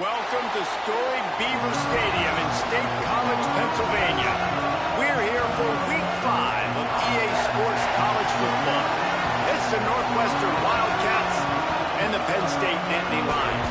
Welcome to storied Beaver Stadium in State College, Pennsylvania. We're here for Week 5 of EA Sports College Football. It's the Northwestern Wildcats and the Penn State Nittany Lions.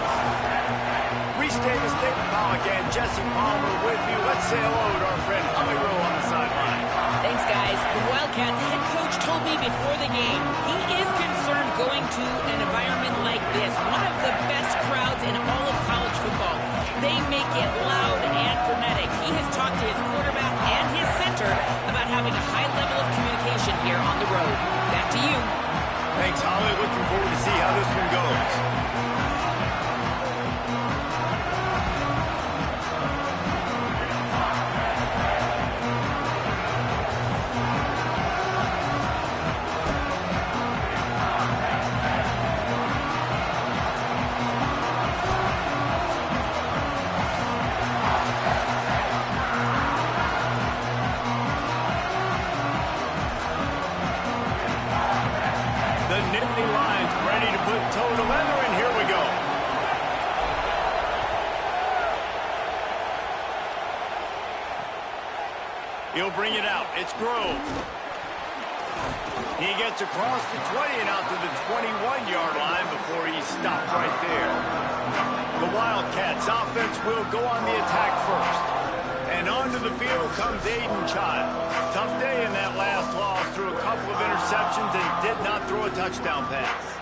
Reese Davis, David Pollock, and Jesse Palmer with you. Let's say hello to our friend Holly Rowe on the sideline. Thanks, guys. The Wildcats head coach told me before the game he is concerned going to an environment like this, one of the best crowds in all of college football. They make it loud and frenetic. He has talked to his quarterback and his center about having a high level of communication here on the road. Back to you. Thanks, Holly. Looking forward to see how this one goes. He'll bring it out. It's Grove. He gets across the 20 and out to the 21-yard line before he stopped right there. The Wildcats offense will go on the attack first. And onto the field comes Aiden Child. Tough day in that last loss. Threw a couple of interceptions and did not throw a touchdown pass.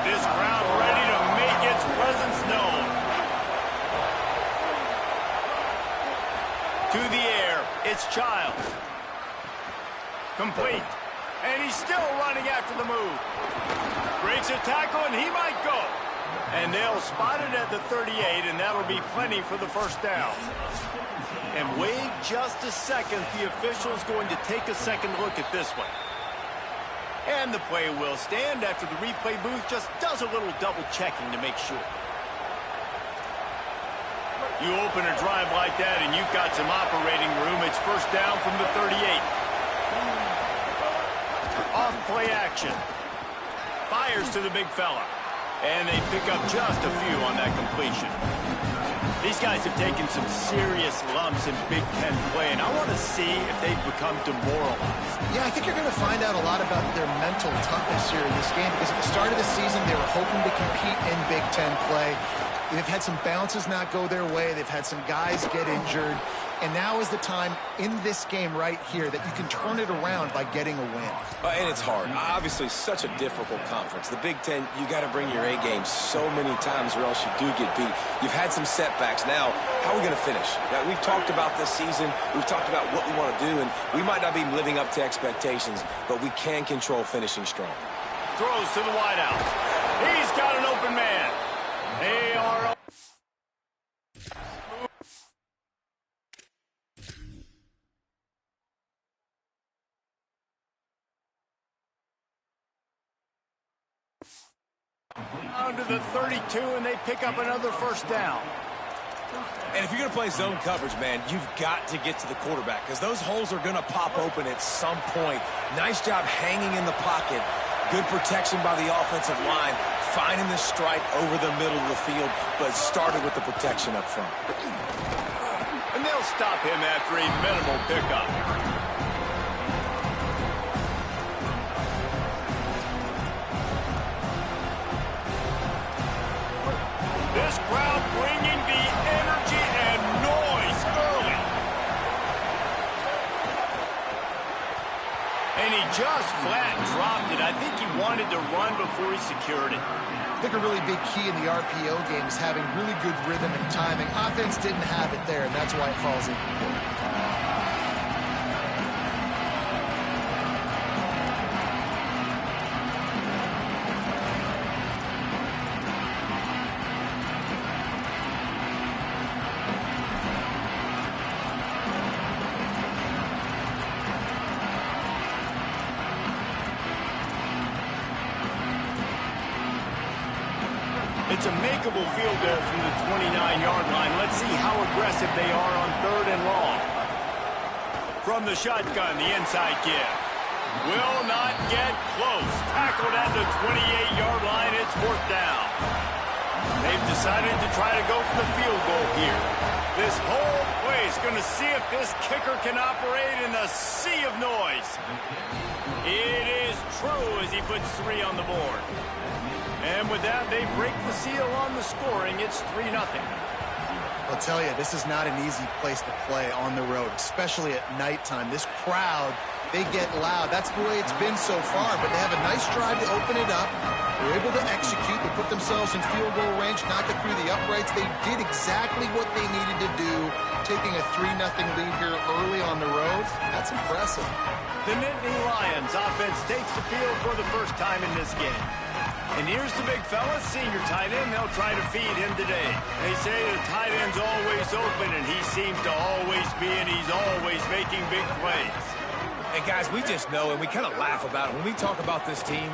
This crowd ready to make its presence known. To the air, it's Childs. Complete. And he's still running after the move. Breaks a tackle, and he might go. And they'll spot it at the 38, and that'll be plenty for the first down. And wait just a second. The official's going to take a second look at this one. And the play will stand after the replay booth just does a little double checking to make sure. You open a drive like that and you've got some operating room. It's first down from the 38. Off play action. Fires to the big fella. And they pick up just a few on that completion. These guys have taken some serious lumps in Big Ten play, and I want to see if they've become demoralized. Yeah, I think you're going to find out a lot about their mental toughness here in this game, because at the start of the season, they were hoping to compete in Big Ten play. They've had some bounces not go their way. They've had some guys get injured. And now is the time in this game right here that you can turn it around by getting a win. And it's hard. Obviously, such a difficult conference. The Big Ten, you got to bring your A game so many times or else you do get beat. You've had some setbacks. Now, how are we going to finish? Now, we've talked about this season. We've talked about what we want to do, and we might not be living up to expectations, but we can control finishing strong. Throws to the wideout. He's got an open man. They are down to the 32, and they pick up another first down. And if you're going to play zone coverage, man, you've got to get to the quarterback because those holes are going to pop open at some point. Nice job hanging in the pocket. Good protection by the offensive line, finding the strike over the middle of the field, but started with the protection up front. And they'll stop him after a minimal pickup. This crowd bringing the energy and noise early. And he just flat dropped it. I think he wanted to run before he secured it. I think a really big key in the RPO game is having really good rhythm and timing. Offense didn't have it there, and that's why it falls incomplete. It's a makeable field goal from the 29-yard line. Let's see how aggressive they are on 3rd and long. From the shotgun, the inside give. Will not get close. Tackled at the 28-yard line. It's 4th down. They've decided to try to go for the field goal here. This whole place going to see if this kicker can operate in the sea of noise. It is true as he puts 3 on the board. And with that, they break the seal on the scoring. It's 3-0. I'll tell you, this is not an easy place to play on the road, especially at nighttime. This crowd, they get loud. That's the way it's been so far, but they have a nice drive to open it up. They're able to execute. They put themselves in field goal range, knock it through the uprights. They did exactly what they needed to do, taking a 3-0 lead here early on the road. That's impressive. The Nittany Lions offense takes the field for the first time in this game. And here's the big fella, senior tight end. They'll try to feed him today. They say the tight end's always open, and he seems to always be, and he's always making big plays. And guys, we just know, and we kind of laugh about it. When we talk about this team,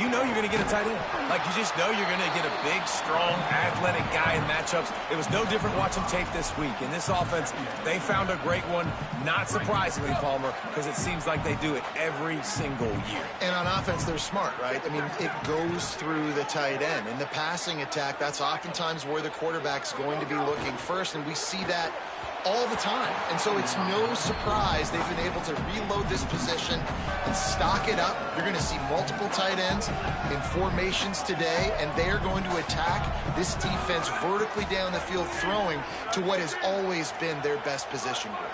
you know you're going to get a tight end. Like, you just know you're going to get a big, strong, athletic guy in matchups. It was no different watching tape this week. In this offense, they found a great one, not surprisingly, Palmer, because it seems like they do it every single year. And on offense, they're smart, right? I mean, it goes through the tight end. In the passing attack, that's oftentimes where the quarterback's going to be looking first, and we see that all the time. And so it's no surprise they've been able to reload this position and stock it up. You're going to see multiple tight ends in formations today, and they're going to attack this defense vertically down the field, throwing to what has always been their best position group.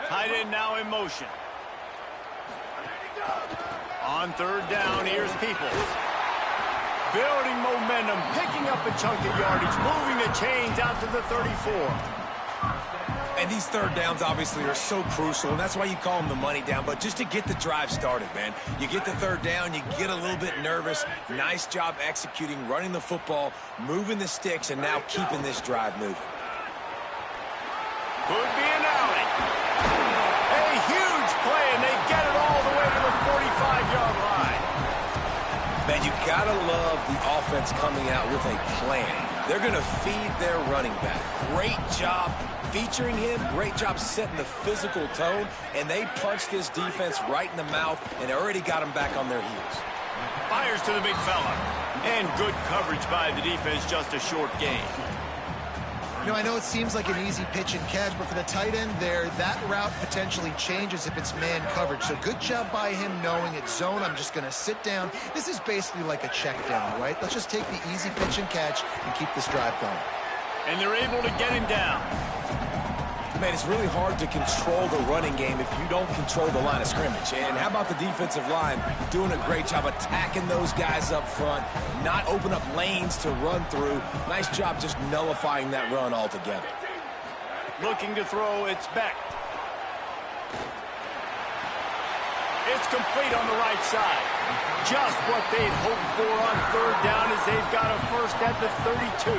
Tight end now in motion. On 3rd down, here's Peoples. Building momentum, picking up a chunk of yardage, moving the chains out to the 34. And these 3rd downs obviously are so crucial, and that's why you call them the money down. But just to get the drive started, man, you get the 3rd down, you get a little bit nervous. Nice job executing, running the football, moving the sticks, and now keeping this drive moving. Could be an alley. A huge play, and they get it all the way to the 45-yard line. Man, you gotta love the offense coming out with a plan. They're gonna feed their running back. Great job featuring him. Great job setting the physical tone. And they punched this defense right in the mouth and already got them back on their heels. Fires to the big fella. And good coverage by the defense, just a short gain. You know, I know it seems like an easy pitch and catch, but for the tight end there, that route potentially changes if it's man coverage. So good job by him knowing it's zone. I'm just going to sit down. This is basically like a check down, right? Let's just take the easy pitch and catch and keep this drive going. And they're able to get him down. Man, it's really hard to control the running game if you don't control the line of scrimmage. And how about the defensive line doing a great job attacking those guys up front, not open up lanes to run through. Nice job just nullifying that run altogether. Looking to throw, it's Beck. It's complete on the right side. Just what they'd hoped for on 3rd down as they've got a first at the 32.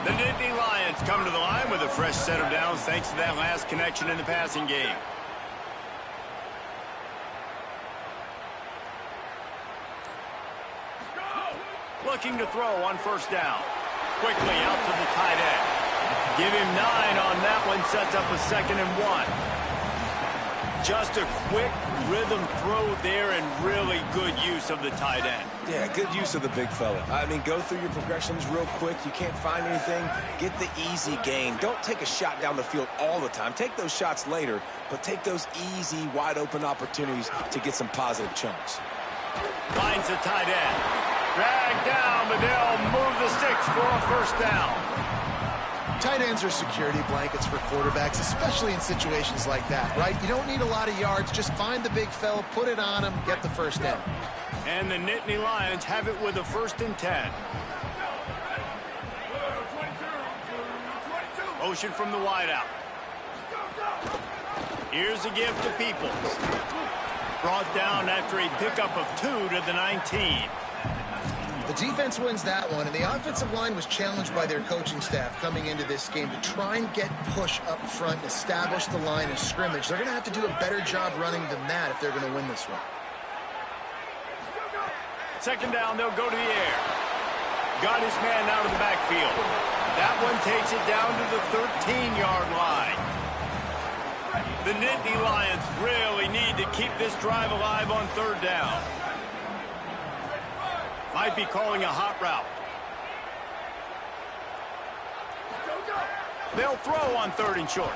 The Nittany Lions come to the line with a fresh set of downs thanks to that last connection in the passing game. Looking to throw on 1st down. Quickly out to the tight end. Give him 9 on that one, sets up a 2nd and 1. Just a quick rhythm throw there and really good use of the tight end. Yeah, good use of the big fella. I mean, go through your progressions real quick. You can't find anything. Get the easy gain. Don't take a shot down the field all the time. Take those shots later, but take those easy, wide-open opportunities to get some positive chunks. Finds the tight end. Dragged down, but they'll move the sticks for a 1st down. Tight ends are security blankets for quarterbacks, especially in situations like that, right? You don't need a lot of yards. Just find the big fella, put it on him, get the 1st down. And the Nittany Lions have it with a 1st and 10. Motion from the wideout. Here's a give to Peoples. Brought down after a pickup of 2 to the 19. The defense wins that one, and the offensive line was challenged by their coaching staff coming into this game to try and get push up front and establish the line of scrimmage. They're going to have to do a better job running than that if they're going to win this one. Second down, they'll go to the air. Got his man out of the backfield. That one takes it down to the 13-yard line. The Nittany Lions really need to keep this drive alive on third down. Might be calling a hot route. They'll throw on 3rd and short.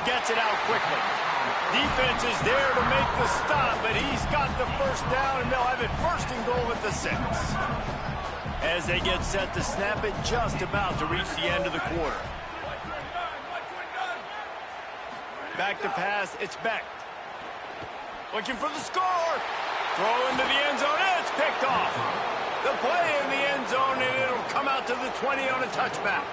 Gets it out quickly. Defense is there to make the stop, but he's got the first down, and they'll have it 1st and goal at the 6. As they get set to snap it, just about to reach the end of the quarter. Back to pass, it's Beck. Looking for the score. Throw into the end zone, and it's picked off. The play in the end zone, and it'll come out to the 20 on a touchback.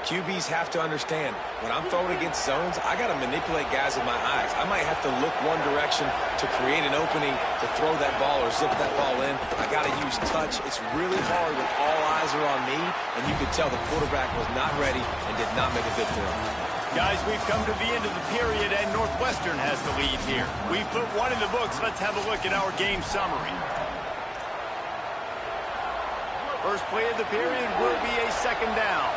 QBs have to understand, when I'm throwing against zones, I got to manipulate guys with my eyes. I might have to look one direction to create an opening to throw that ball or zip that ball in. I got to use touch. It's really hard when all eyes are on me, and you could tell the quarterback was not ready and did not make a good throw. Guys, we've come to the end of the period, and Northwestern has the lead here. We put one in the books. Let's have a look at our game summary. First play of the period will be a 2nd down.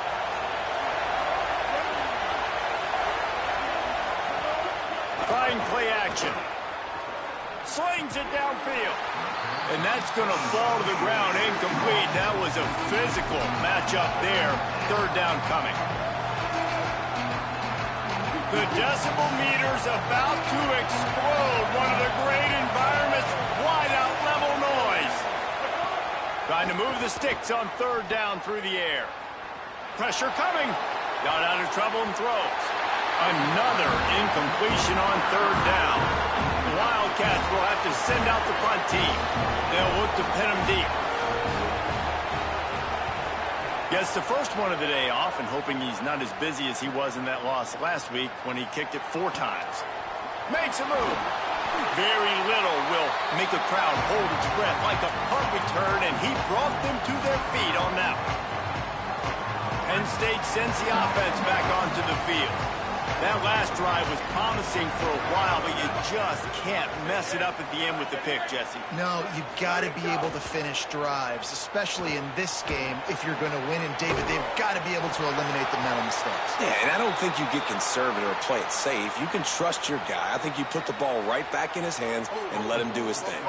Trying play action. Slings it downfield. And that's going to fall to the ground incomplete. That was a physical matchup there. 3rd down coming. The decibel meter's about to explode. One of the great environments. Wide out level noise. Trying to move the sticks on 3rd down through the air. Pressure coming. Got out of trouble and throws. Another incompletion on 3rd down. The Wildcats will have to send out the punt team. They'll look to pin them deep. Gets the first one of the day off and hoping he's not as busy as he was in that loss last week when he kicked it 4 times. Makes a move. Very little will make a crowd hold its breath like a punt return, and he brought them to their feet on that one. Penn State sends the offense back onto the field. That last drive was promising for a while, but you just can't mess it up at the end with the pick, Jesse. No, you got to be able to finish drives, especially in this game. If you're going to win, and David, they've got to be able to eliminate the mental mistakes. Yeah, and I don't think you get conservative or play it safe. You can trust your guy. I think you put the ball right back in his hands and let him do his thing.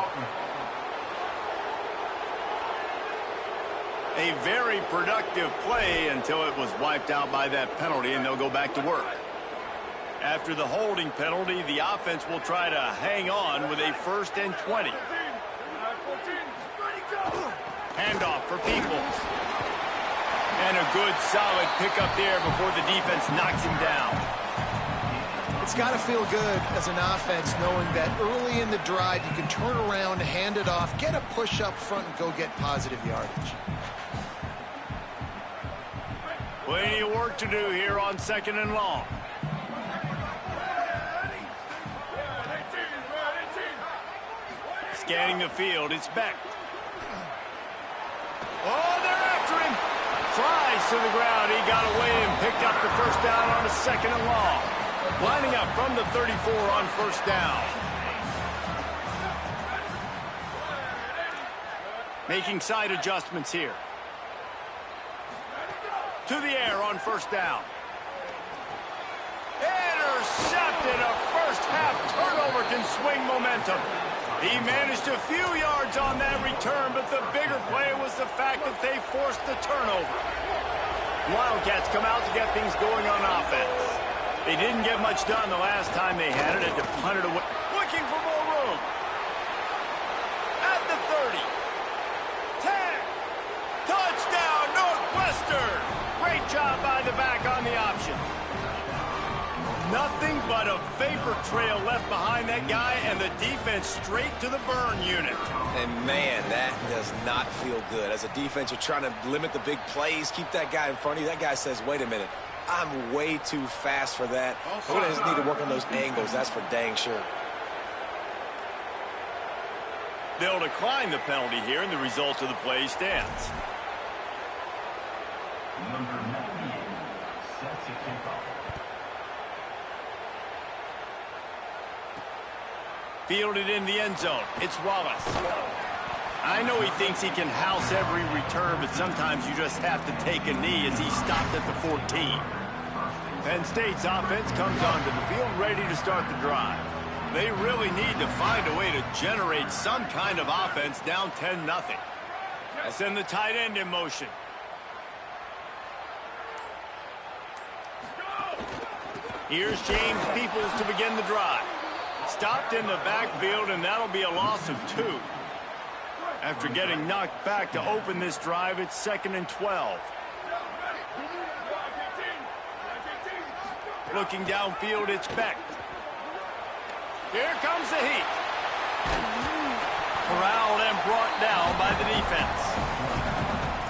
A very productive play until it was wiped out by that penalty, and they'll go back to work. After the holding penalty, the offense will try to hang on with a 1st and 20. Handoff for Peoples. And a good, solid pickup there before the defense knocks him down. It's got to feel good as an offense knowing that early in the drive you can turn around, hand it off, get a push up front, and go get positive yardage. Plenty of work to do here on 2nd and long. Scanning the field, it's Beck. Oh, they're after him. Flies to the ground. He got away and picked up the 1st down on a 2nd and long. Lining up from the 34 on 1st down. Making side adjustments here. To the air on 1st down. Intercepted. A 1st half turnover can swing momentum. He managed a few yards on that return, but the bigger play was the fact that they forced the turnover. Wildcats come out to get things going on offense. They didn't get much done the last time they had it, had to punt it away. Looking for more room. At the 30. 10. Touchdown, Northwestern. Great job by the back on the option. Nothing but a vapor trail left behind that guy, and the defense straight to the burn unit. And, man, that does not feel good. As a defense, you're trying to limit the big plays, keep that guy in front of you. That guy says, wait a minute, I'm way too fast for that. We're going to just need to work on those angles, that's for dang sure. They'll decline the penalty here, and the result of the play stands. Number 98 sets a kickoff. Fielded in the end zone. It's Wallace. I know he thinks he can house every return, but sometimes you just have to take a knee as he stopped at the 14. Penn State's offense comes onto the field ready to start the drive. They really need to find a way to generate some kind of offense down 10-0. Send the tight end in motion. Here's James Peoples to begin the drive. Stopped in the backfield, and that'll be a loss of 2. After getting knocked back to open this drive, it's 2nd and 12. Looking downfield, it's Beck. Here comes the heat. Corralled and brought down by the defense.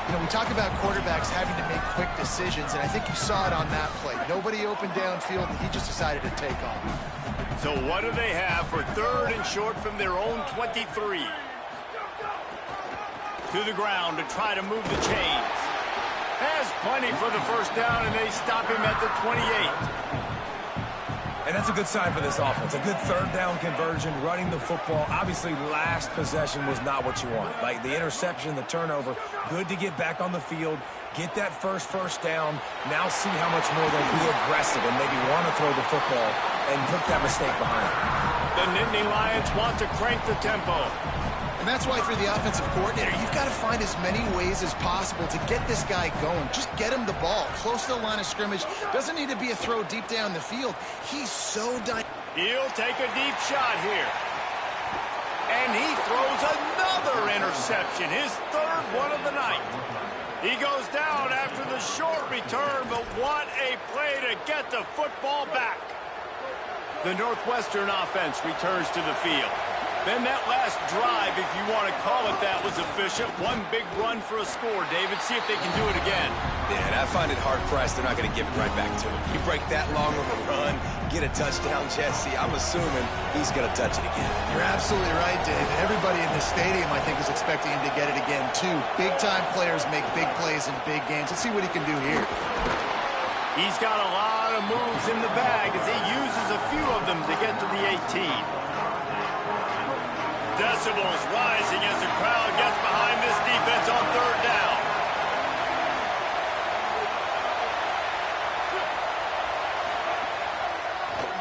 You know, we talk about quarterbacks having to make quick decisions, and I think you saw it on that play. Nobody opened downfield, and he just decided to take off. So what do they have for 3rd and short from their own 23? To the ground to try to move the chains. Has plenty for the first down, and they stop him at the 28. And that's a good sign for this offense. A good 3rd down conversion, running the football. Obviously, last possession was not what you want. Like the interception, the turnover, good to get back on the field, get that first down. Now see how much more they'll be aggressive and maybe want to throw the football and put that mistake behind them. The Nittany Lions want to crank the tempo. And that's why for the offensive coordinator, you've got to find as many ways as possible to get this guy going. Just get him the ball close to the line of scrimmage. Doesn't need to be a throw deep down the field. He's so dynamic. He'll take a deep shot here. And he throws another interception, his 3rd one of the night. He goes down after the short return, but what a play to get the football back. The Northwestern offense returns to the field. Then that last drive, if you want to call it that, was efficient. One big run for a score, David. See if they can do it again. Yeah, and I find it hard-pressed. They're not going to give it right back to him. You break that long of a run, get a touchdown, Jesse, I'm assuming he's going to touch it again. You're absolutely right, David. Everybody in this stadium, I think, is expecting him to get it again, too. Big-time players make big plays in big games. Let's see what he can do here. He's got a lot of moves in the bag as he uses a few of them to get to the 18. Decibels rising as the crowd gets behind this defense on 3rd down.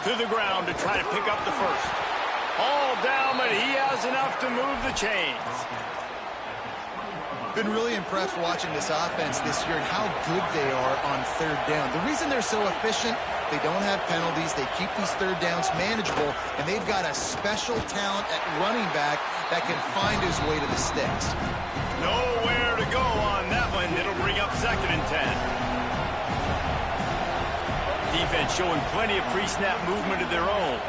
To the ground to try to pick up the first. All down, but he has enough to move the chains. Been really impressed watching this offense this year and how good they are on 3rd down. The reason they're so efficient, they don't have penalties, they keep these 3rd downs manageable, and they've got a special talent at running back that can find his way to the sticks. Nowhere to go on that one. It'll bring up 2nd and 10. Defense showing plenty of pre-snap movement of their own.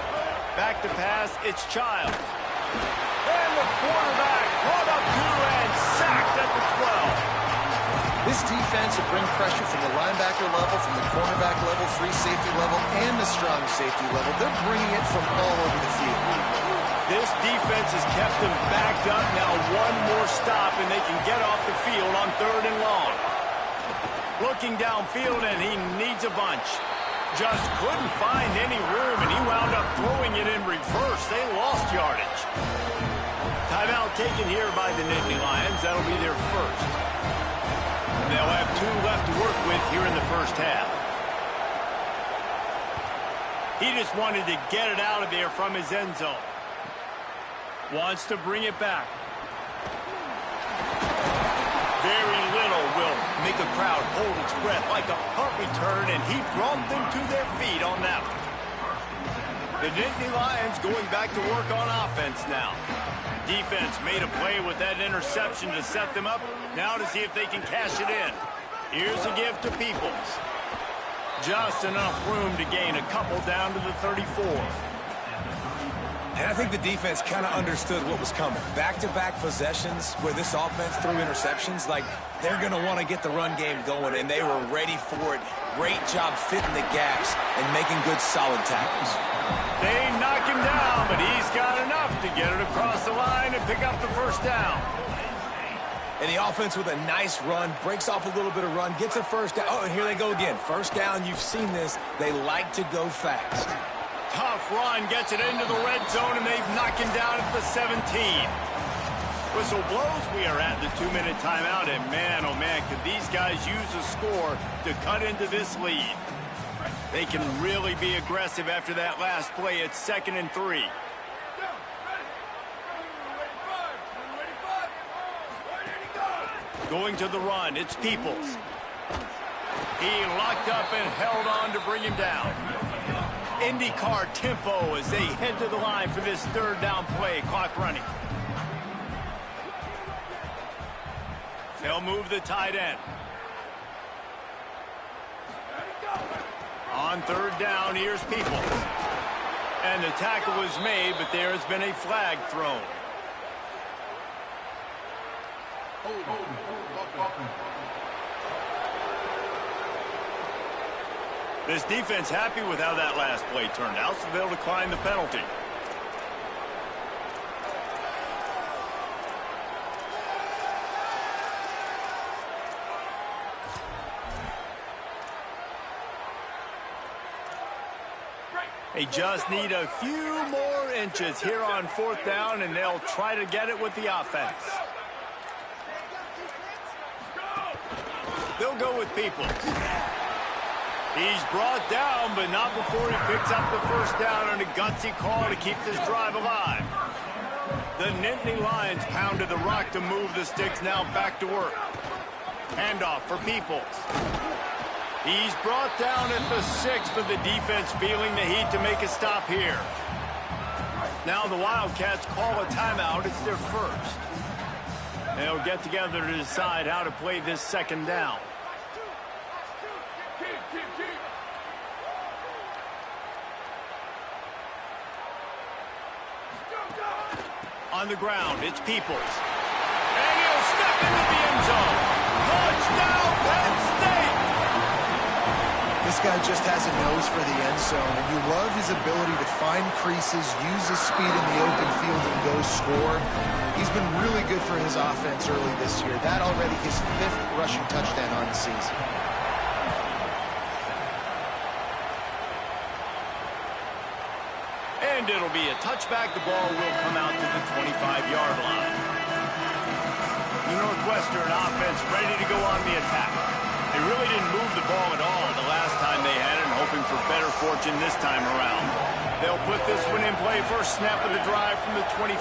Back to pass, it's Childs. And the quarterback brought up 2 and sacked at the 12. This defense will bring pressure from the linebacker level, from the cornerback level, free safety level, and the strong safety level. They're bringing it from all over the field. This defense has kept them backed up. Now one more stop, and they can get off the field on 3rd and long. Looking downfield, and he needs a bunch. Just couldn't find any room, and he wound up throwing it in reverse. They lost yardage. Timeout taken here by the Nittany Lions. That'll be their first. And they'll have 2 left to work with here in the first half. He just wanted to get it out of there from his end zone. Wants to bring it back. Very little will make a crowd hold its breath like a punt return, and he brought them to their feet on that one. The Nittany Lions going back to work on offense now. Defense made a play with that interception to set them up. Now to see if they can cash it in. Here's a give to Peoples. Just enough room to gain a couple down to the 34. And I think the defense kind of understood what was coming. Back-to-back possessions where this offense threw interceptions, like they're going to want to get the run game going, and they were ready for it. Great job fitting the gaps and making good, solid tackles. They knock him down, but he's got enough to get it across the line and pick up the first down. And the offense with a nice run, breaks off a little bit of run, gets a first down. Oh, and here they go again. First down, you've seen this. They like to go fast. Tough run, gets it into the red zone, and they've knocked him down at the 17. Whistle blows, we are at the 2-minute timeout, and man, oh man, could these guys use a score to cut into this lead. They can really be aggressive after that last play. It's 2nd and 3. Going to the run, it's Peoples. He locked up and held on to bring him down. IndyCar tempo as they head to the line for this 3rd down play. Clock running. They'll move the tight end. On 3rd down, here's Peoples. And the tackle is made, but there has been a flag thrown. This defense happy with how that last play turned out, so they'll decline the penalty. They just need a few more inches here on 4th down, and they'll try to get it with the offense. They'll go with Peoples. He's brought down, but not before he picks up the first down on a gutsy call to keep this drive alive. The Nittany Lions pounded the rock to move the sticks, now back to work. Handoff for Peoples. He's brought down at the 6, but the defense feeling the heat to make a stop here. Now the Wildcats call a timeout. It's their first. They'll get together to decide how to play this 2nd down. On the ground, it's Peoples. And he'll step into the end zone. Touchdown, Penn State! This guy just has a nose for the end zone, and you love his ability to find creases, use his speed in the open field, and go score. He's been really good for his offense early this year. That already his 5th rushing touchdown on the season. And it'll be a touchback. The ball will come out to the 25-yard line. The Northwestern offense ready to go on the attack. They really didn't move the ball at all the last time they had it, and hoping for better fortune this time around. They'll put this one in play. First snap of the drive from the 25.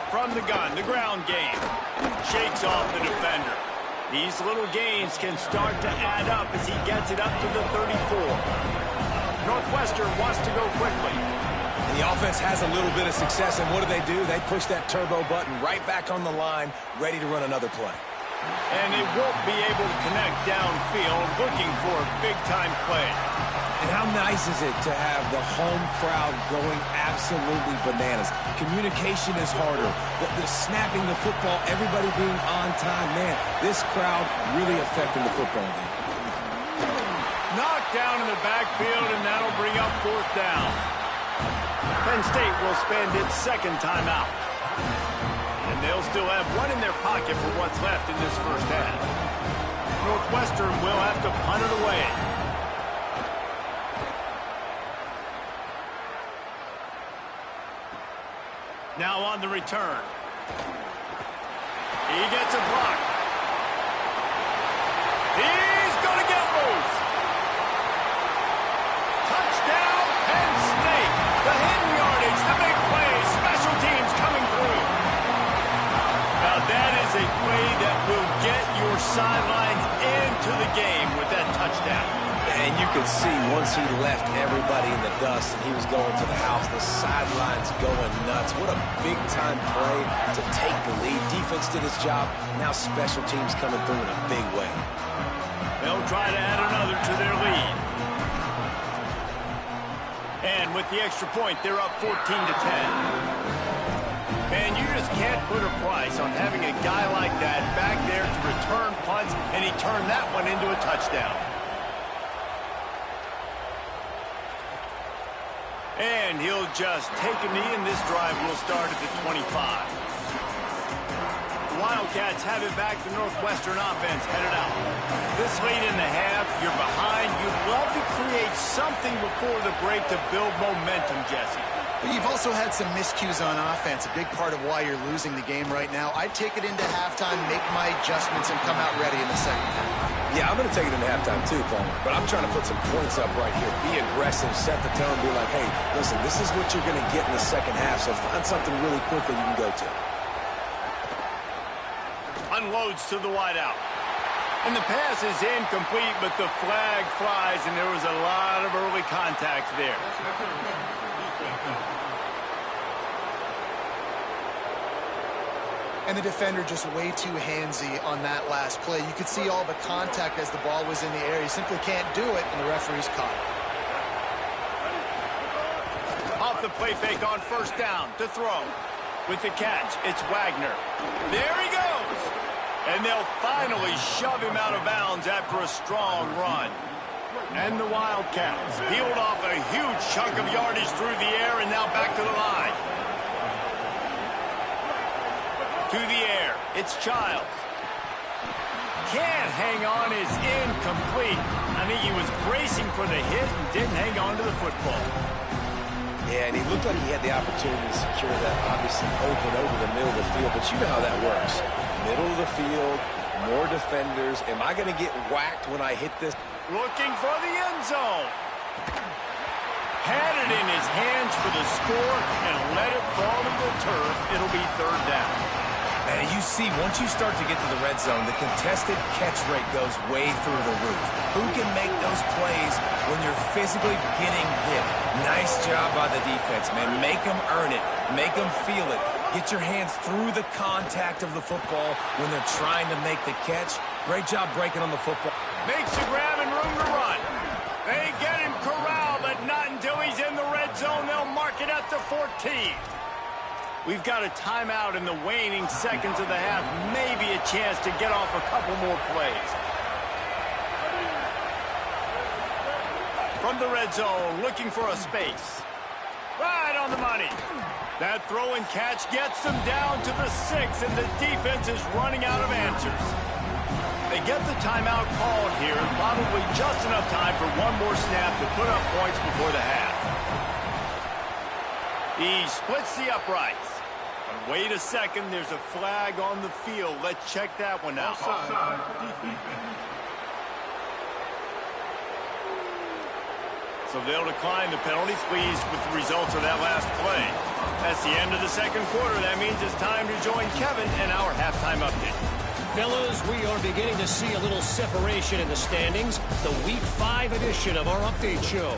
From the gun, the ground game. Shakes off the defender. These little gains can start to add up as he gets it up to the 34. Northwestern wants to go quickly. And the offense has a little bit of success, and what do? They push that turbo button right back on the line, ready to run another play. And they won't be able to connect downfield, looking for a big-time play. And how nice is it to have the home crowd going absolutely bananas? Communication is harder. The snapping the football, everybody being on time. Man, this crowd really affecting the football game. Knocked down in the backfield, and that'll bring up 4th down. Penn State will spend its 2nd timeout. And they'll still have one in their pocket for what's left in this first half. Northwestern will have to punt it away. Now on the return. He gets a block. He's going to get loose. Touchdown, Penn State. The hidden yardage, the big play, special teams coming through. Now that is a play that will get your sideline into the game with that touchdown. And you could see once he left everybody in the dust and he was going to the house, the sidelines going nuts. What a big-time play to take the lead. Defense did its job. Now special teams coming through in a big way. They'll try to add another to their lead. And and with the extra point, they're up 14-10. Man, you just can't put a price on having a guy like that back there to return punts, and he turned that one into a touchdown. And he'll just take a knee, and this drive will start at the 25. Wildcats have it back. The Northwestern offense headed out. This late in the half, you're behind. You'd love to create something before the break to build momentum, Jesse. But you've also had some miscues on offense, a big part of why you're losing the game right now. I'd take it into halftime, make my adjustments, and come out ready in the second half. Yeah, I'm going to take it into halftime too, Palmer. But I'm trying to put some points up right here. Be aggressive, set the tone, be like, hey, listen, this is what you're going to get in the second half, so find something really quick that you can go to. Unloads to the wideout. And the pass is incomplete, but the flag flies, and there was a lot of early contact there. And the defender just way too handsy on that last play. You could see all the contact as the ball was in the air. He simply can't do it, and the referee's caught it. Off the play fake on first down to throw. With the catch, it's Wagner. There he goes! And they'll finally shove him out of bounds after a strong run. And the Wildcats peeled off a huge chunk of yardage through the air and now back to the line. To the air, it's Childs. Can't hang on, is incomplete. I think he was bracing for the hit and didn't hang on to the football. Yeah, and he looked like he had the opportunity to secure that, obviously open over the middle of the field, but you know how that works. Middle of the field, more defenders. Am I going to get whacked when I hit this? Looking for the end zone. Had it in his hands for the score and let it fall to the turf. It'll be third down. And you see, once you start to get to the red zone, the contested catch rate goes way through the roof. Who can make those plays when you're physically getting hit? Nice job by the defense, man. Make them earn it. Make them feel it. Get your hands through the contact of the football when they're trying to make the catch. Great job breaking on the football. Makes the grab and room to run. They get him corralled, but not until he's in the red zone. They'll mark it at the 14. We've got a timeout in the waning seconds of the half. Maybe a chance to get off a couple more plays. From the red zone, looking for a space. Right on the money. That throw and catch gets them down to the 6, and the defense is running out of answers. They get the timeout called here, and probably just enough time for one more snap to put up points before the half. He splits the uprights. But wait a second, there's a flag on the field. Let's check that one out. So they'll decline the penalty. Pleased with the results of that last play. That's the end of the second quarter. That means it's time to join Kevin and our halftime update. Fellas, we are beginning to see a little separation in the standings. The Week 5 edition of our update show.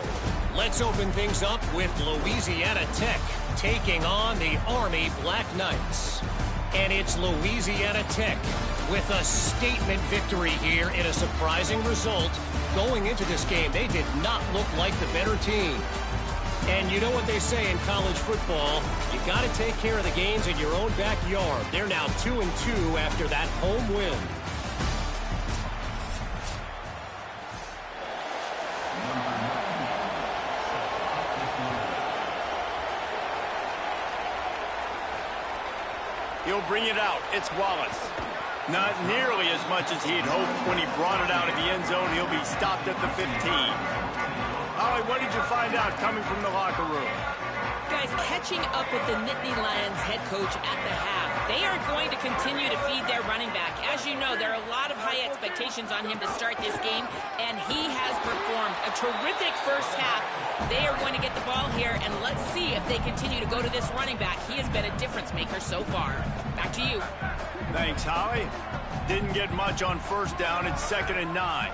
Let's open things up with Louisiana Tech taking on the Army Black Knights. And it's Louisiana Tech with a statement victory here in a surprising result. Going into this game, they did not look like the better team. And you know what they say in college football, you got to take care of the games in your own backyard. They're now 2-2 after that home win. He'll bring it out. It's Wallace. Not nearly as much as he'd hoped when he brought it out of the end zone. He'll be stopped at the 15. Ollie, what did you find out coming from the locker room? Guys, catching up with the Nittany Lions head coach at the half. They are going to continue to feed their running back. As you know, there are a lot of high expectations on him to start this game, and he has performed a terrific first half. They are going to get the ball here, and let's see if they continue to go to this running back. He has been a difference maker so far. Back to you. Thanks, Howie. Didn't get much on first down. It's 2nd and 9.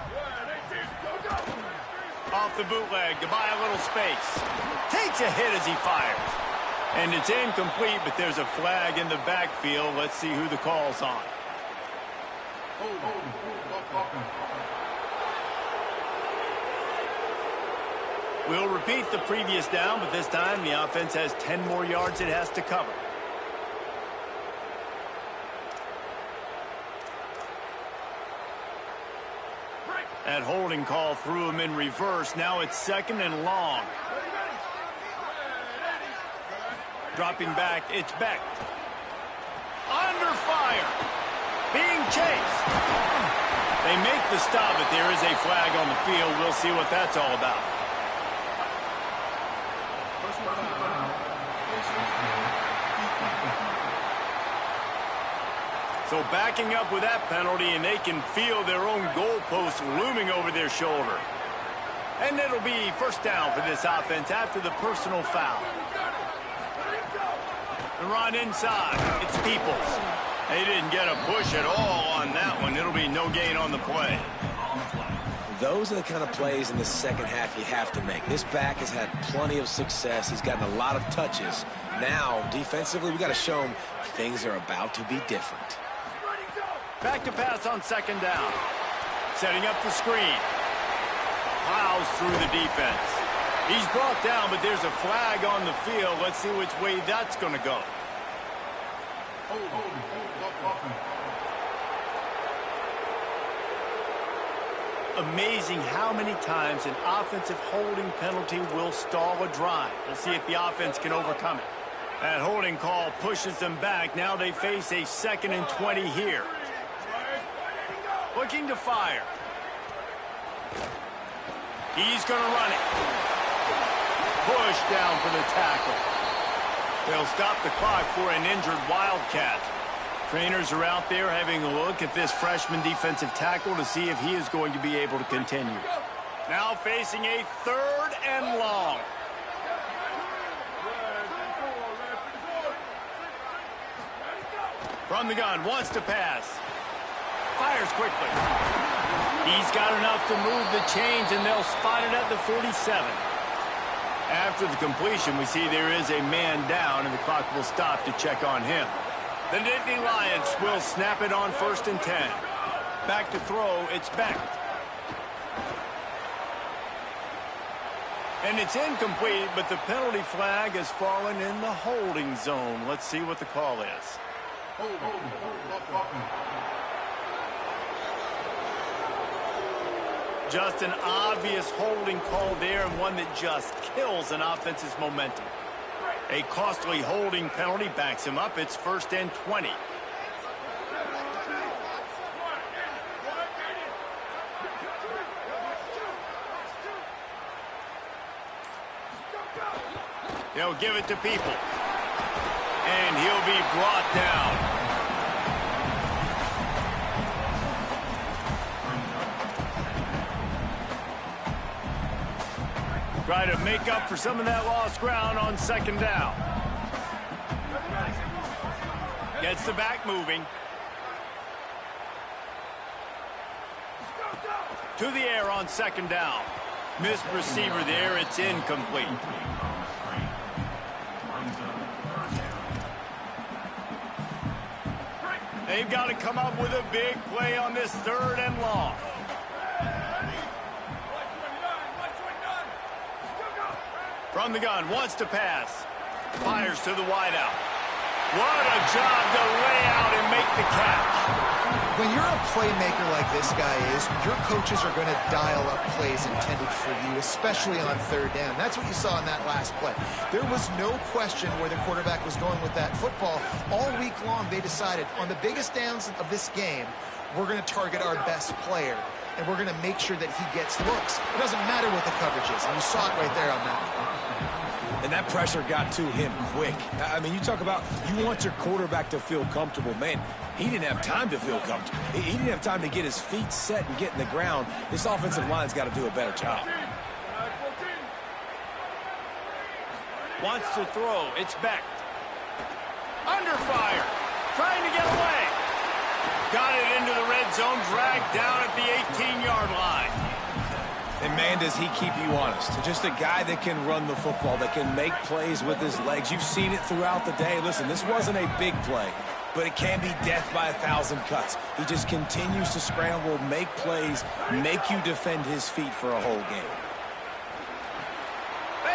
Off the bootleg to buy a little space. Takes a hit as he fires. And it's incomplete, but there's a flag in the backfield. Let's see who the call's on. We'll repeat the previous down, but this time the offense has 10 more yards it has to cover. That holding call threw him in reverse. Now it's 2nd and long. Dropping back, it's Beck. Under fire. Being chased. They make the stop, but there is a flag on the field. We'll see what that's all about. So backing up with that penalty, and they can feel their own goalpost looming over their shoulder. And it'll be first down for this offense after the personal foul. The run inside. It's Peoples. They didn't get a push at all on that one. It'll be no gain on the play. Those are the kind of plays in the second half you have to make. This back has had plenty of success. He's gotten a lot of touches. Now, defensively, we got to show him things are about to be different. Back to pass on 2nd down. Setting up the screen. Plows through the defense. He's brought down, but there's a flag on the field. Let's see which way that's going to go. Amazing how many times an offensive holding penalty will stall a drive. We'll see if the offense can overcome it. That holding call pushes them back. Now they face a 2nd and 20 here. Looking to fire. He's going to run it. Push down for the tackle. They'll stop the clock for an injured Wildcat. Trainers are out there having a look at this freshman defensive tackle to see if he is going to be able to continue. Now facing a 3rd and long. From the gun, wants to pass. Fires quickly. He's got enough to move the chains, and they'll spot it at the 47. After the completion, we see there is a man down, and the clock will stop to check on him. The Nittany Lions will snap it on 1st and 10. Back to throw, it's Beck. And it's incomplete, but the penalty flag has fallen in the holding zone. Let's see what the call is. Just an obvious holding call there, and one that just kills an offense's momentum. A costly holding penalty backs him up. It's 1st and 20. They'll give it to People. And he'll be brought down. Try to make up for some of that lost ground on 2nd down. Gets the back moving. To the air on 2nd down. Missed receiver there. It's incomplete. They've got to come up with a big play on this 3rd and long. From the gun, wants to pass. Fires to the wideout. What a job to lay out and make the catch. When you're a playmaker like this guy is, your coaches are going to dial up plays intended for you, especially on 3rd down. That's what you saw in that last play. There was no question where the quarterback was going with that football. All week long, they decided on the biggest downs of this game, we're going to target our best player, and we're going to make sure that he gets looks. It doesn't matter what the coverage is, and you saw it right there on that one. And that pressure got to him quick. I mean, you talk about you want your quarterback to feel comfortable. Man, he didn't have time to feel comfortable. He didn't have time to get his feet set and get in the ground. This offensive line's got to do a better job. Wants to throw. It's Beck. Under fire. Trying to get away. Got it into the red zone. Dragged down at the 18-yard line. And, man, does he keep you honest. Just a guy that can run the football, that can make plays with his legs. You've seen it throughout the day. Listen, this wasn't a big play, but it can be death by 1,000 cuts. He just continues to scramble, make plays, make you defend his feet for a whole game.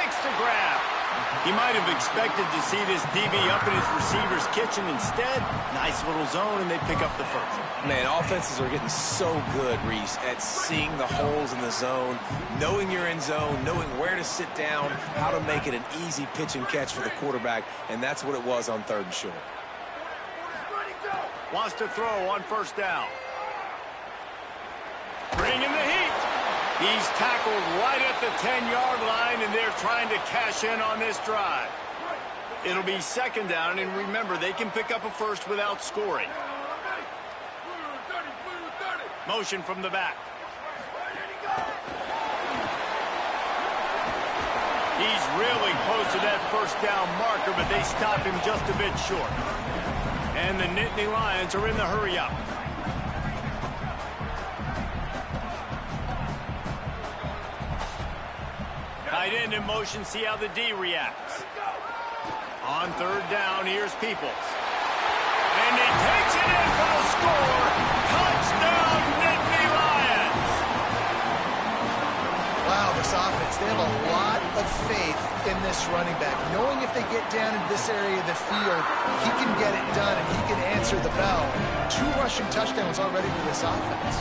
makes the grab. He might have expected to see this DB up in his receiver's kitchen. Instead, nice little zone, and they pick up the first. Man, offenses are getting so good, Reese, at seeing the holes in the zone, knowing you're in zone, knowing where to sit down, how to make it an easy pitch and catch for the quarterback, and that's what it was on 3rd and short. Wants to throw on 1st down. Bringing the heat. He's tackled right at the 10-yard line, and they're trying to cash in on this drive. It'll be 2nd down, and remember, they can pick up a first without scoring. Motion from the back. He's really close to that 1st down marker, but they stop him just a bit short. And the Nittany Lions are in the hurry-up. Tight end in motion, see how the D reacts. On 3rd down, here's Peoples. And he takes it in for the score. Touchdown, Nittany Lions! Wow, this offense, they have a lot of faith in this running back. Knowing if they get down in this area of the field, he can get it done and he can answer the bell. 2 rushing touchdowns already for this offense.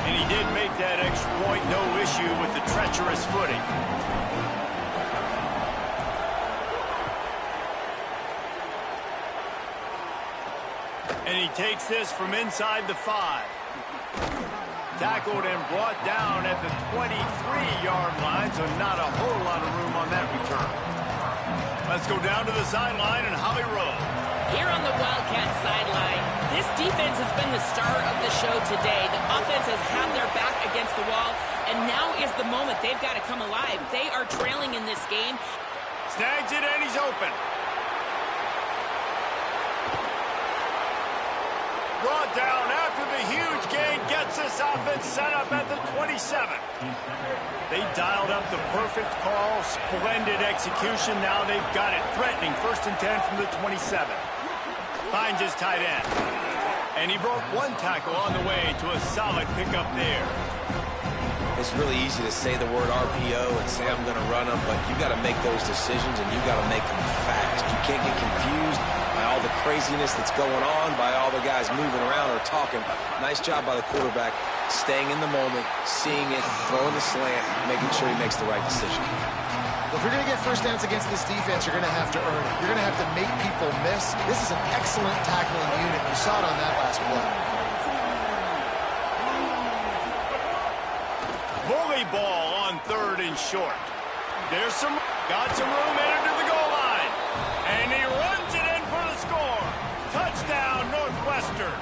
And he did make that extra point, no issue with the treacherous footing. And he takes this from inside the 5. Tackled and brought down at the 23-yard line, so not a whole lot of room on that return. Let's go down to the sideline and Holly Rowe. Here on the Wildcat sideline, this defense has been the star of the show today. The offense has had their back against the wall, and now is the moment they've got to come alive. They are trailing in this game. Snags it, and he's open. Brought down after the huge gain, gets this offense set up at the 27. They dialed up the perfect call, splendid execution. Now they've got it threatening. 1st and 10 from the 27. Finds his tight end. And he broke 1 tackle on the way to a solid pickup there. It's really easy to say the word RPO and say I'm going to run them, but you got to make those decisions and you got to make them fast. You can't get confused by all the craziness that's going on, by all the guys moving around or talking. Nice job by the quarterback, staying in the moment, seeing it, throwing the slant, making sure he makes the right decision. Well, if you're going to get 1st downs against this defense, you're going to have to earn it. You're going to have to make people miss. This is an excellent tackling unit. You saw it on that last play. Bully ball on 3rd and short. Got some room headed to the goal line. And he runs it in for the score. Touchdown, Northwestern.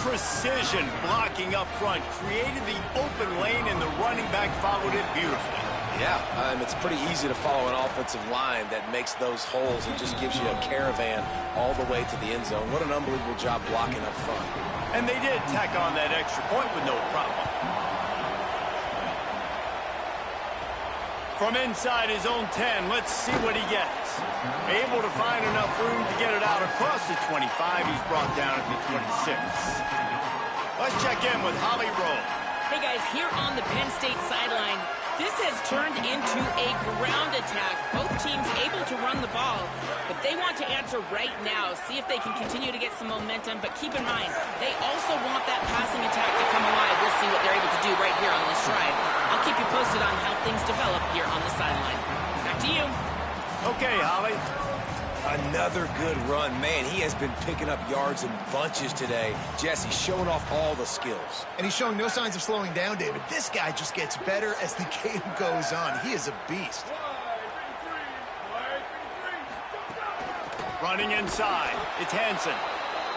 Precision blocking up front created the open lane, and the running back followed it beautifully. Yeah, it's pretty easy to follow an offensive line that makes those holes and just gives you a caravan all the way to the end zone. What an unbelievable job blocking up front. And they did tack on that extra point with no problem. From inside his own 10, let's see what he gets. Able to find enough room to get it out across the 25. He's brought down at the 26. Let's check in with Holly Rowe. Hey guys, here on the Penn State sideline, this has turned into a ground attack. Both teams able to run the ball, but they want to answer right now, see if they can continue to get some momentum. But keep in mind, they also want that passing attack to come alive. We'll see what they're able to do right here on this drive. I'll keep you posted on how things develop here on the sideline. Back to you. Okay, Holly. Another good run. Man, he has been picking up yards in bunches today. Jesse showing off all the skills. And he's showing no signs of slowing down, David. This guy just gets better as the game goes on. He is a beast. Running inside. It's Hansen.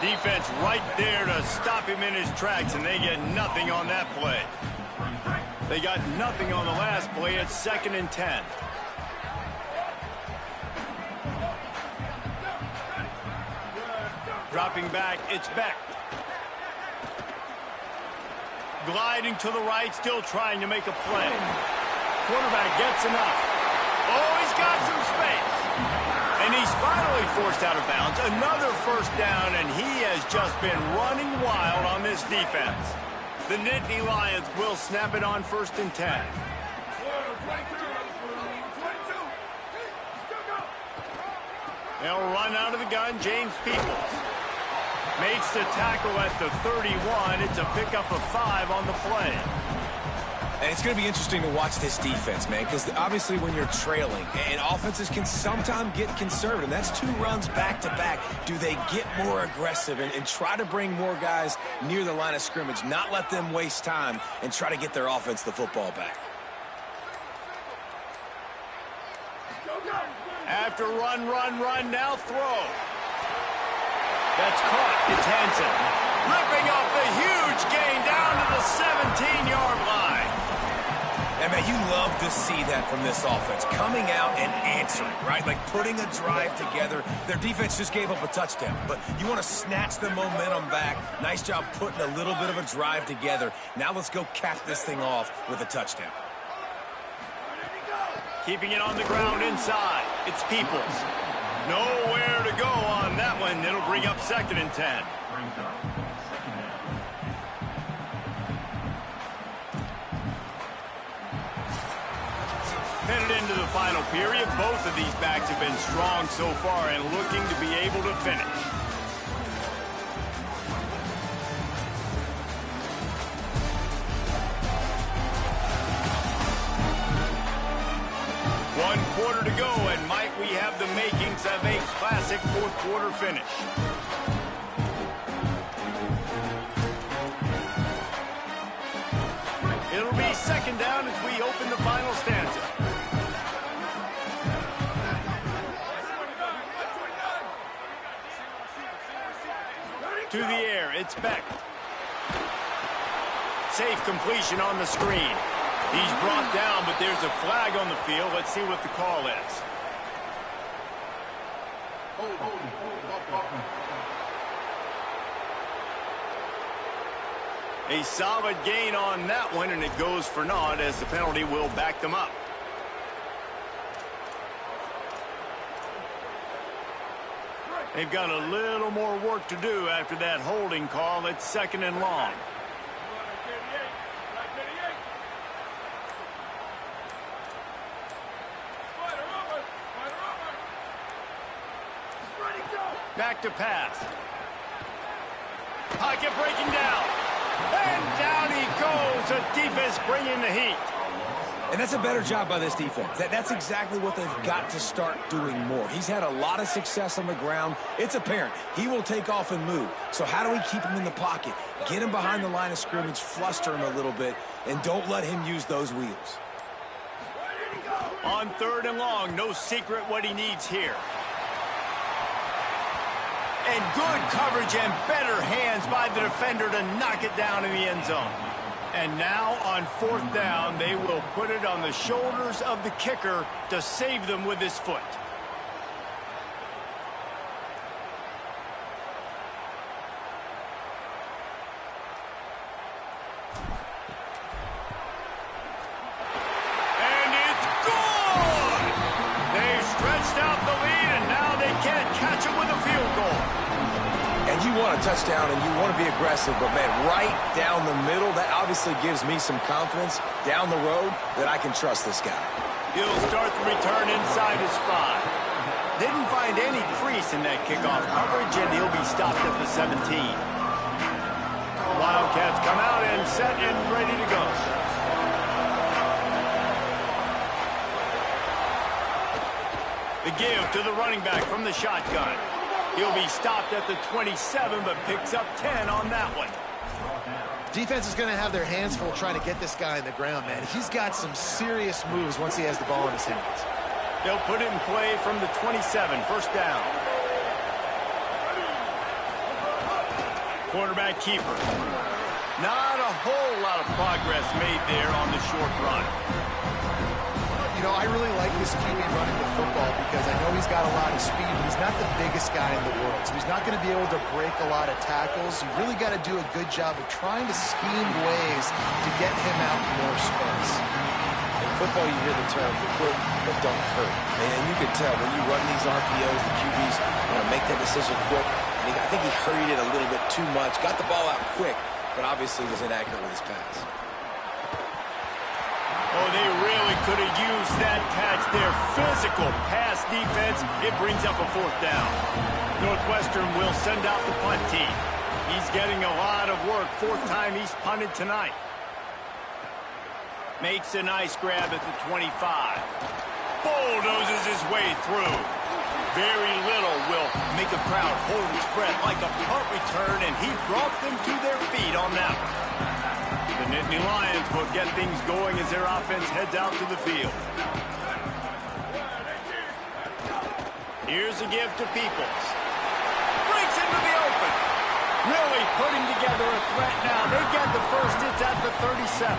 Defense right there to stop him in his tracks, and they get nothing on that play. They got nothing on the last play. It's 2nd and 10. Dropping back, it's Beck. Gliding to the right, still trying to make a play. Quarterback gets enough. Oh, he's got some space. And he's finally forced out of bounds. Another 1st down, and he has just been running wild on this defense. The Nittany Lions will snap it on 1st and 10. They'll run out of the gun. James Peoples makes the tackle at the 31. It's a pickup of 5 on the play. And it's going to be interesting to watch this defense, man, because obviously when you're trailing, and offenses can sometimes get conservative. That's 2 runs back-to-back. Do they get more aggressive and try to bring more guys near the line of scrimmage, not let them waste time, and try to get their offense the football back? After run, now throw. That's caught. It's Hansen. Ripping off the huge gain down to the 17-yard line. And, man, you love to see that from this offense, coming out and answering, right? Like putting a drive together. Their defense just gave up a touchdown, but you want to snatch the momentum back. Nice job putting a little bit of a drive together. Now let's go cap this thing off with a touchdown. Keeping it on the ground inside. It's Peoples. Nowhere to go on that one. It'll bring up 2nd and 10. Headed into the final period, both of these backs have been strong so far and looking to be able to finish. One quarter to go, and might we have the makings of a classic fourth-quarter finish. It'll be 2nd down as we open the final stanza. To the air, it's Beck. Safe completion on the screen. He's brought down, but there's a flag on the field. Let's see what the call is. A solid gain on that one, and it goes for naught as the penalty will back them up. They've got a little more work to do after that holding call. It's 2nd and long. Back to pass. Pocket breaking down. And down he goes. The defense bringing the heat. And that's a better job by this defense. That's exactly what they've got to start doing more. He's had a lot of success on the ground. It's apparent. He will take off and move. So how do we keep him in the pocket? Get him behind the line of scrimmage, fluster him a little bit, and don't let him use those wheels. On 3rd and long, no secret what he needs here. And good coverage and better hands by the defender to knock it down in the end zone. And now on 4th down, they will put it on the shoulders of the kicker to save them with his foot. And it's good! They've stretched out the lead, and now they can't catch it with a field goal. And you want a touchdown and you want to be aggressive, but, man, right down the middle, that obviously gives me some confidence down the road that I can trust this guy. He'll start the return inside his 5. Didn't find any crease in that kickoff coverage, and he'll be stopped at the 17. Wildcats come out and set and ready to go. The give to the running back from the shotgun. He'll be stopped at the 27, but picks up 10 on that one. Defense is going to have their hands full trying to get this guy in the ground, man. He's got some serious moves once he has the ball in his hands. They'll put it in play from the 27, 1st down. Quarterback keeper. Not a whole lot of progress made there on the short run. You know, I really like this QB running the football because I know he's got a lot of speed, but he's not the biggest guy in the world. So he's not going to be able to break a lot of tackles. You really got to do a good job of trying to scheme ways to get him out more space. In football, you hear the term quick but don't hurt. And you can tell when you run these RPOs, the QBs want to make that decision quick. And I think he hurried it a little bit too much. Got the ball out quick, but obviously was inaccurate with his pass. Oh, they really could have used that catch there. Physical pass defense. It brings up a 4th down. Northwestern will send out the punt team. He's getting a lot of work. 4th time he's punted tonight. Makes a nice grab at the 25. Bulldozes his way through. Very little will make a crowd hold its breath like a punt return, and he brought them to their feet on that one. The Nittany Lions will get things going as their offense heads out to the field. Here's a give to Peoples. Breaks into the open. Really putting together a threat now. They get the first. It's at the 37.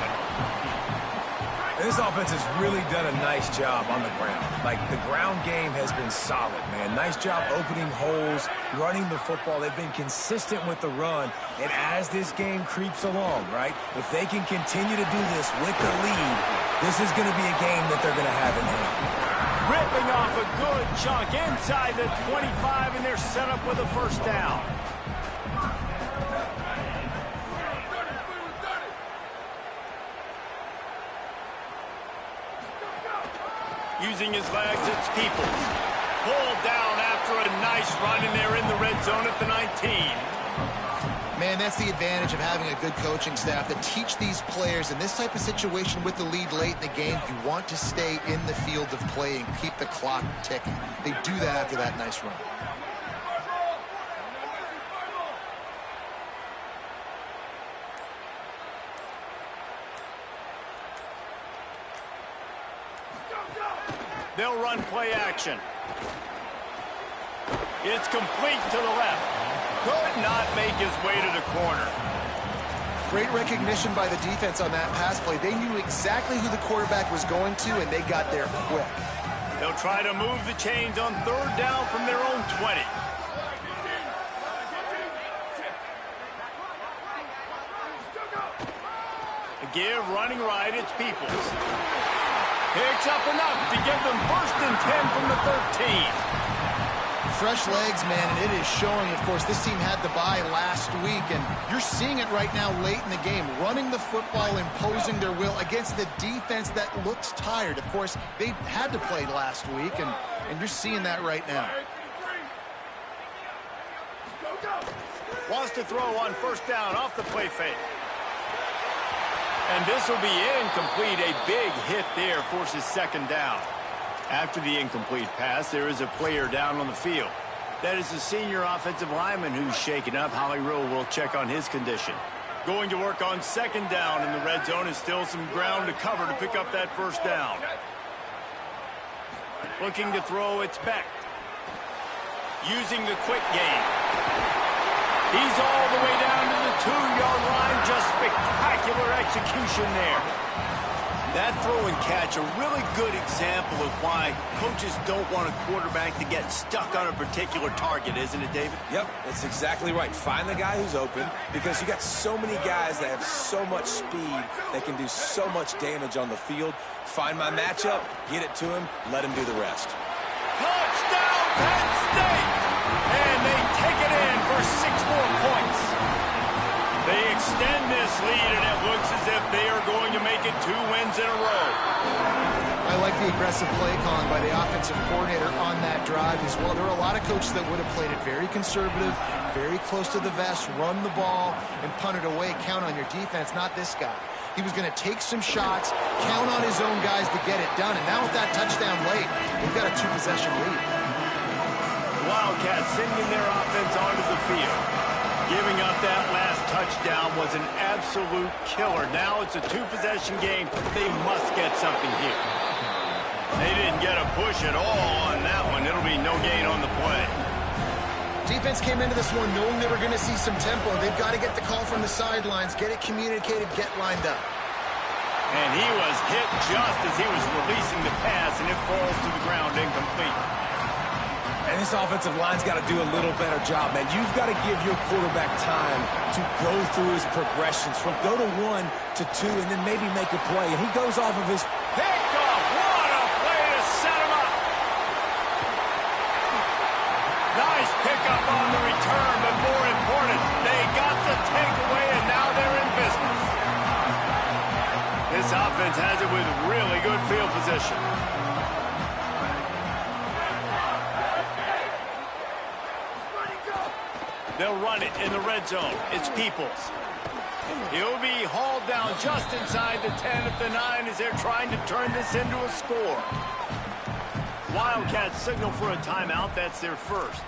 This offense has really done a nice job on the ground. Like, the ground game has been solid, man. Nice job opening holes, running the football. They've been consistent with the run. And as this game creeps along, right, if they can continue to do this with the lead, this is going to be a game that they're going to have in hand. Ripping off a good chunk inside the 25, and they're set up with a 1st down. Using his legs, it's Peoples. Pulled down after a nice run, and they're in the red zone at the 19. Man, that's the advantage of having a good coaching staff that teach these players in this type of situation with the lead late in the game. You want to stay in the field of play and keep the clock ticking. They do that after that nice run. They'll run play action. It's complete to the left. Could not make his way to the corner. Great recognition by the defense on that pass play. They knew exactly who the quarterback was going to, and they got there quick. They'll try to move the chains on 3rd down from their own 20. A give running right, it's Peoples. Picks up enough to give them 1st and 10 from the 13. Fresh legs, man, and it is showing. Of course, this team had the bye last week, and you're seeing it right now late in the game. Running the football, imposing their will against the defense that looks tired. Of course, they had to play last week, and you're seeing that right now. Wants to throw on 1st down off the play fake. And this will be incomplete. A big hit there forces 2nd down. After the incomplete pass, there is a player down on the field. That is the senior offensive lineman who's shaken up. Holly Rowe will check on his condition. Going to work on 2nd down in the red zone is still some ground to cover to pick up that 1st down. Looking to throw, it's Beck. Using the quick game. He's all the way down to the 2-yard line. Just spectacular execution there. That throw and catch, a really good example of why coaches don't want a quarterback to get stuck on a particular target, isn't it, David? Yep, that's exactly right. Find the guy who's open, because you got so many guys that have so much speed that can do so much damage on the field. Find my matchup, get it to him, let him do the rest. Touchdown, Penn State! And they take it in for 6 more points. They extend this lead, and it looks as if they are going to make it 2 wins in a row. I like the aggressive play calling by the offensive coordinator on that drive as well. There are a lot of coaches that would have played it very conservative, very close to the vest, run the ball, and punt it away. Count on your defense, not this guy. He was going to take some shots, count on his own guys to get it done. And now with that touchdown late, we've got a 2-possession lead. The Wildcats sending their offense onto the field. Giving up that last touchdown was an absolute killer. Now it's a 2-possession game. They must get something here. They didn't get a push at all on that one. It'll be no gain on the play. Defense came into this one knowing they were going to see some tempo. They've got to get the call from the sidelines, get it communicated, get lined up. And he was hit just as he was releasing the pass, and it falls to the ground incomplete. And this offensive line's got to do a little better job, man. You've got to give your quarterback time to go through his progressions from go to 1 to 2 and then maybe make a play. And he goes off of his picked off. What a play to set him up. Nice pickup on the return, but more important, they got the takeaway, and now they're in business. This offense has it with really good field position. position. They'll run it in the red zone. It's Peoples. He'll be hauled down just inside the 10 at the 9 as they're trying to turn this into a score. Wildcats signal for a timeout. That's their first.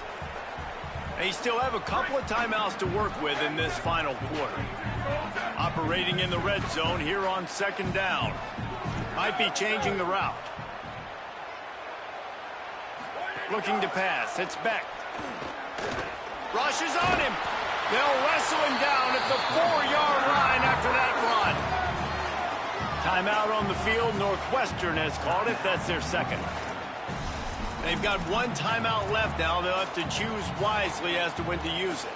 They still have a couple of timeouts to work with in this final quarter. Operating in the red zone here on second down. Might be changing the route. Looking to pass. It's Beck. Rushes on him. They'll wrestle him down at the 4-yard line after that run. Timeout on the field. Northwestern has called it. That's their second. They've got one timeout left now. They'll have to choose wisely as to when to use it.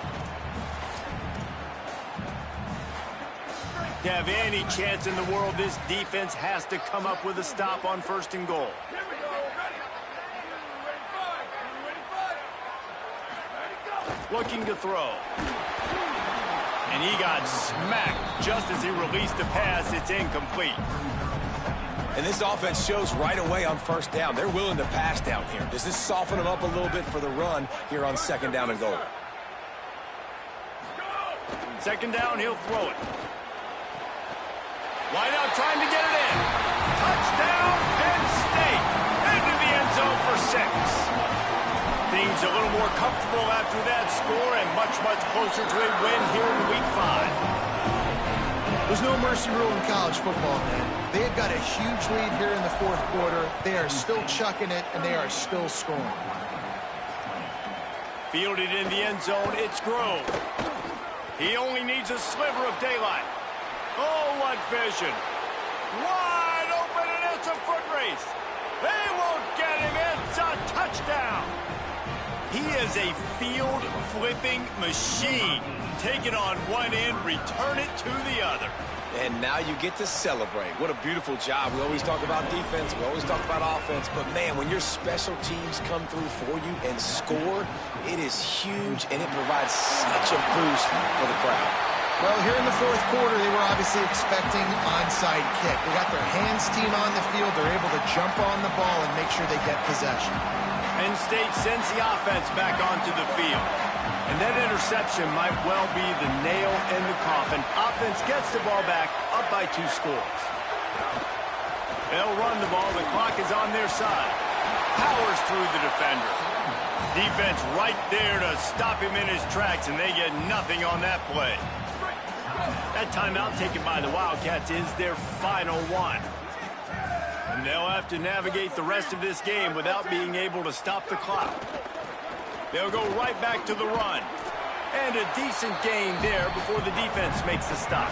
To have any chance in the world, this defense has to come up with a stop on 1st and goal. Looking to throw. And he got smacked just as he released the pass. It's incomplete. And this offense shows right away on 1st down. They're willing to pass down here. Does this soften them up a little bit for the run here on 2nd down and goal? 2nd down, he'll throw it. Wide out trying to get it in. Touchdown, Penn State. Into the end zone for 6. Things a little more comfortable after that score and much, much closer to a win here in Week 5. There's no mercy rule in college football, man. They've got a huge lead here in the 4th quarter. They are still chucking it, and they are still scoring. Fielded in the end zone, it's Grove. He only needs a sliver of daylight. Oh, what vision. Wide open, and it's a foot race. They won't get him. It's a touchdown. He is a field-flipping machine. Take it on one end, return it to the other. And now you get to celebrate. What a beautiful job. We always talk about defense. We always talk about offense. But, man, when your special teams come through for you and score, it is huge, and it provides such a boost for the crowd. Well, here in the 4th quarter, they were obviously expecting onside kick. They got their hands team on the field. They're able to jump on the ball and make sure they get possession. Penn State sends the offense back onto the field. And that interception might well be the nail in the coffin. Offense gets the ball back, up by 2 scores. They'll run the ball. The clock is on their side. Powers through the defender. Defense right there to stop him in his tracks, and they get nothing on that play. That timeout taken by the Wildcats is their final one. And they'll have to navigate the rest of this game without being able to stop the clock. They'll go right back to the run. And a decent gain there before the defense makes the stop.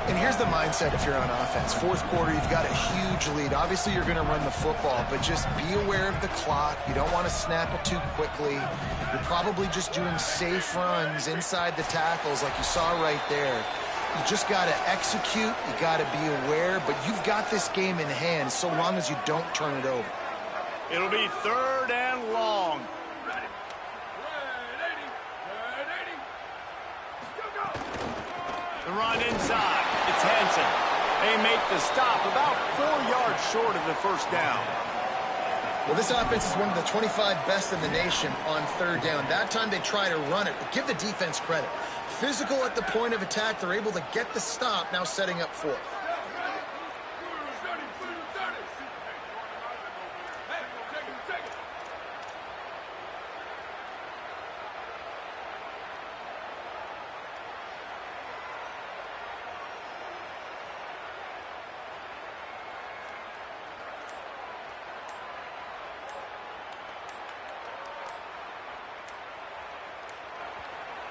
And here's the mindset if you're on offense. 4th quarter, you've got a huge lead. Obviously, you're going to run the football, but just be aware of the clock. You don't want to snap it too quickly. You're probably just doing safe runs inside the tackles like you saw right there. You just got to execute. You got to be aware, but you've got this game in hand so long as you don't turn it over. It'll be 3rd and long. The run inside. It's Hansen. They make the stop about 4 yards short of the 1st down. Well, this offense is one of the 25 best in the nation on 3rd down. That time they try to run it, but give the defense credit. Physical at the point of attack. They're able to get the stop, now setting up 4th.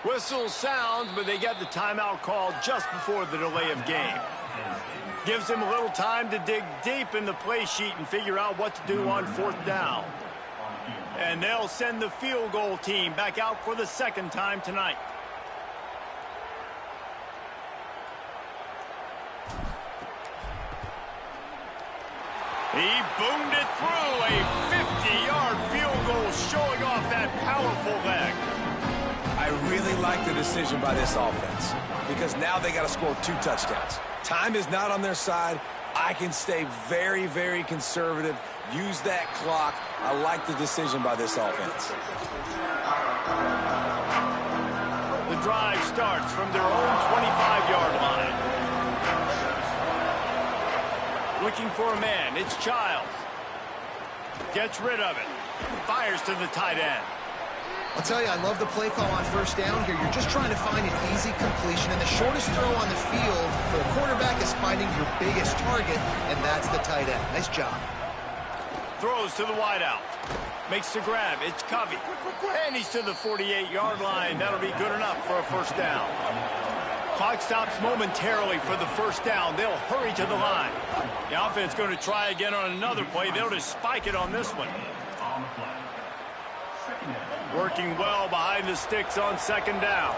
Whistle sounds, but they get the timeout called just before the delay of game. Gives them a little time to dig deep in the play sheet and figure out what to do on 4th down. And they'll send the field goal team back out for the 2nd time tonight. He boomed it through a 50-yard field goal, showing off that powerful leg. I really like the decision by this offense because now they got to score 2 touchdowns. Time is not on their side. I can stay very, very conservative, use that clock. I like the decision by this offense. The drive starts from their own 25-yard line. Looking for a man. It's Childs. Gets rid of it. Fires to the tight end. I'll tell you, I love the play call on first down here. You're just trying to find an easy completion, and the shortest throw on the field for a quarterback is finding your biggest target, and that's the tight end. Nice job. Throws to the wideout. Makes the grab. It's Covey. And he's to the 48-yard line. That'll be good enough for a first down. Clock stops momentarily for the first down. They'll hurry to the line. The offense going to try again on another play. They'll just spike it on this one. Working well behind the sticks on second down.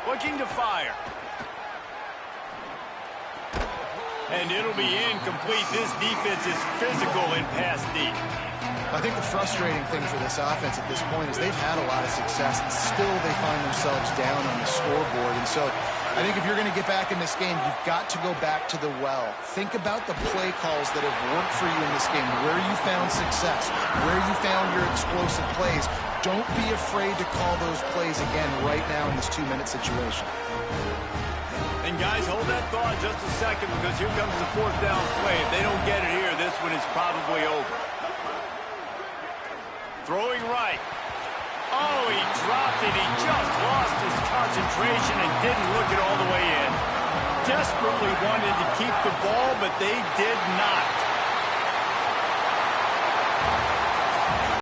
Looking to fire. And it'll be incomplete. This defense is physical in pass deep. I think the frustrating thing for this offense at this point is they've had a lot of success, and still they find themselves down on the scoreboard. And so I think if you're going to get back in this game, you've got to go back to the well. Think about the play calls that have worked for you in this game, where you found success, where you found your explosive plays. Don't be afraid to call those plays again right now in this 2-minute situation. And guys, hold that thought just a second, because here comes the fourth down play. If they don't get it here, this one is probably over. Throwing right. Oh, he dropped it. He just lost his concentration and didn't look it all the way in. Desperately wanted to keep the ball, but they did not.